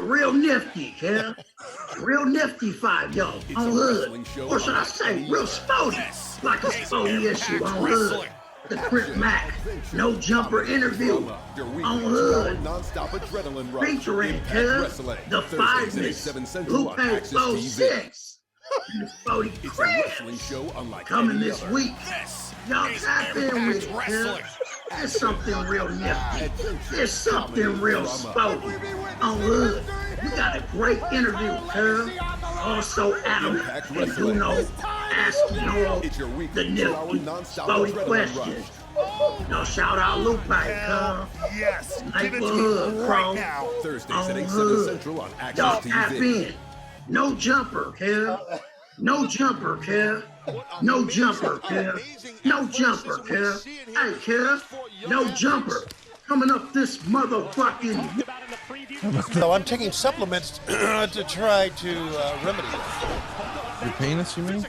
Real nifty, yeah. Real nifty fight, yo, on hood. Or should I say, real sporty, like a sporty issue on hood. The Crip Mac, no jumper interview on hood. Featuring the finest Lupe 46 and the 40 Cribs coming this week. Y'all tap in with it, There's something real nifty. There's something real sporty on hood. We got a great interview, cuz. Also, Adam and Duno asking all the nifty, sporty questions. No, shout out Lupe, cuz. Yes, give it to me right now. Thursdays at 8/7 Central on Access Y'all TV. tap in. No jumper, cuz. No jumper, cuz. No jumper, cuz. No jumper, cuz. Hey, cuz. No jumper. Coming up this motherfucking... So I'm taking supplements to try to remedy it. Your penis, you mean?